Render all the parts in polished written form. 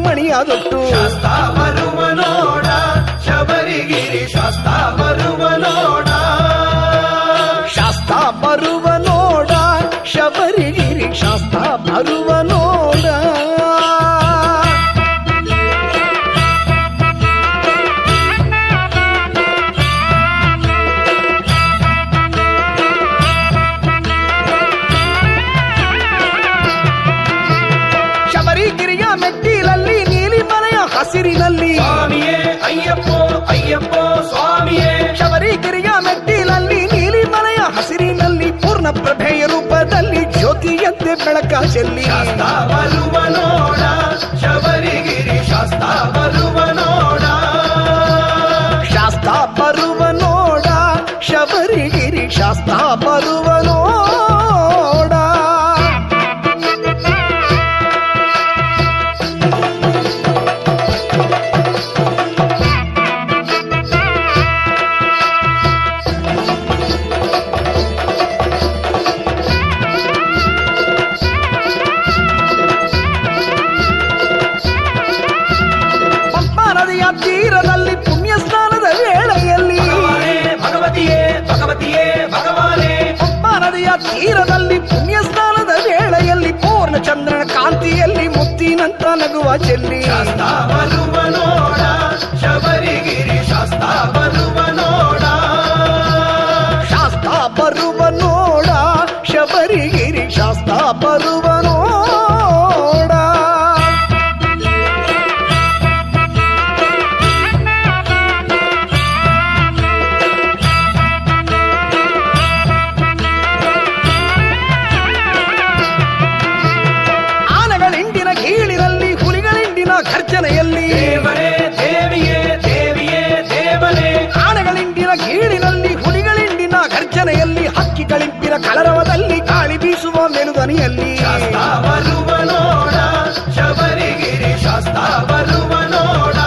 ಮಣಿಯಾದೊಟ್ಟು ಶಾಸ್ತ ಬರುವ ನೋಡ ಶಬರಿಗಿರಿ ಶಾಸ್ತ ಬರುವ ನೋಡ ಶಾಸ್ತ ಬರುವ ನೋಡ ಶಬರಿಗಿರಿ ಶಾಸ್ತ ಬರುವ ನೋಡ ಶಬರಿಗಿರಿಯ ಮೆಟ್ಟಿಲಲ್ಲಿ ನೀಲಿ ಮನೆಯ ಹಸಿರಿನಲ್ಲಿ ಸ್ವಾಮಿಯೇ ಅಯ್ಯಪ್ಪೋ ಅಯ್ಯಪ್ಪೋ ಸ್ವಾಮಿಯೇ ಶಬರಿಗಿರಿಯ ಮೆಟ್ಟಿಲಲ್ಲಿ ನೀಲಿ ಮನೆಯ ಹಸಿರಿನಲ್ಲಿ ಪೂರ್ಣ ಪ್ರಭೆಯ ರೂಪದಲ್ಲಿ ಜ್ಯೋತಿಯಂತೆ ಬೆಳಕ ಚೆಲ್ಲಿ ಶಾಸ್ತ ಬರುವ ನೋಡ ಶಬರಿಗಿರಿ ಶಾಸ್ತ ಬರುವ ನೋಡ ಶಾಸ್ತ ಬರುವ ನೋಡ ಶಬರಿಗಿರಿ ಶಾಸ್ತ ಬರುವ ನೋಡ ಪಂಪಾ ನದಿಯ ತೀರದಲ್ಲಿ ಪುಣ್ಯ ಸ್ನಾನದ ವೇಳೆಯಲ್ಲಿ ಭಗವಾನೇ ಭಗವತಿಯೇ ಭಗವತಿಯೇ ಭಗವಾನೇ ಪಂಪಾ ನದಿಯ ತೀರದಲ್ಲಿ ಪುಣ್ಯ ಸ್ನಾನದ ವೇಳೆಯಲ್ಲಿ ಪೂರ್ಣ ಚಂದ್ರನ ಕಾಂತಿಯಲ್ಲಿ ಮುತ್ತಿನಂತ ನಗುವ ಚೆಲ್ಲಿ ಶಾಸ್ತ ಬರುವ ನೋಡ ಶಬರಿಗಿರಿ ಶಾಸ್ತ ಬರುವ ನೋಡ ಶಾಸ್ತ ಬರುವ ನೋಡ ಶಬರಿಗಿರಿ ಶಾಸ್ತ ಬರುವ ನೋಡ ಆನೆಗಳಿಂಡಿನ ಗೀಳಿನಲ್ಲಿ ಹುಲಿಗಳಿಂಡಿನ ಘರ್ಜನೆಯಲ್ಲಿ ದೇವರೇ ದೇವಿಯೇ ದೇವಿಯೇ ದೇವರೇ ಆನೆಗಳಿಂಡಿನ ಗೀಳಿನಲ್ಲಿ ಹುಲಿಗಳಿಂಡಿನ ಘರ್ಜನೆಯಲ್ಲಿ ಹಕ್ಕಿಗಳಿಂಪಿನ ಕಲರವದಲ್ಲಿ ಗಾಳಿ ಬೀಸುವ ಮೆಲುದನಿಯಲ್ಲಿ ಶಾಸ್ತ ಬರುವ ನೋಡ ಶಬರಿಗಿರಿ ಶಾಸ್ತ ಬರುವ ನೋಡ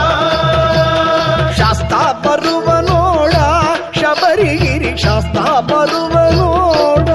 ಶಾಸ್ತ ಬರುವ ನೋಡ ಶಬರಿಗಿರಿ ಶಾಸ್ತ ಬರುವ ನೋಡ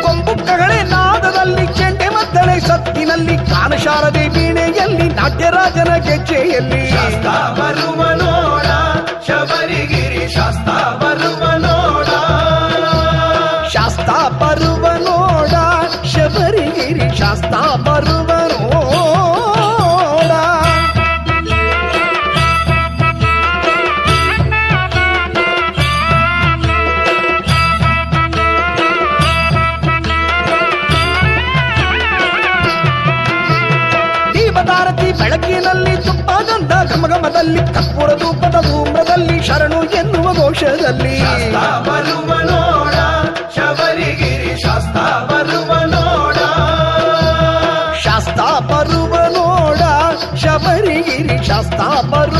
ಕೊಂಬುಕ್ಕಗಳೇ ನಾದದಲ್ಲಿ ಚೆಂಡೆ ಮದ್ದಳೆ ಸತ್ತಿನಲ್ಲಿ ಕಾನಶಾರದೆ ವೀಣೆಯಲ್ಲಿ ನಾಟ್ಯರಾಜನ ಗೆಜ್ಜೆಯಲ್ಲಿ ಶಾಸ್ತ ಬರುವ ನೋಡ ಶಬರಿಗಿರಿ ಶಾಸ್ತ ಬರುವ ನೋಡ ಶಾಸ್ತ ಬರುವ ನೋಡ ಶಬರಿಗಿರಿ ಶಾಸ್ತ ಬರುವ ನೋಡ ದೀಪದಾರತಿ ಬೆಳಕಿನಲ್ಲಿ ತುಪ್ಪದಂತ ಘಮಘಮದಲ್ಲಿ ಕರ್ಪೂರ ಧೂಪದ ಧೂಮ್ರದಲ್ಲಿ ಶರಣು ಎನ್ನುವ ಘೋಷದಲ್ಲಿ ಶಾಸ್ತ ಬರುವ ನೋಡ ಶಬರಿಗಿರಿ ಶಾಸ್ತ ಬರುವ ನೋಡ ಶಾಸ್ತ ಬರುವ ನೋಡ ಶಬರಿಗಿರಿ ಶಾಸ್ತ ಬರುವ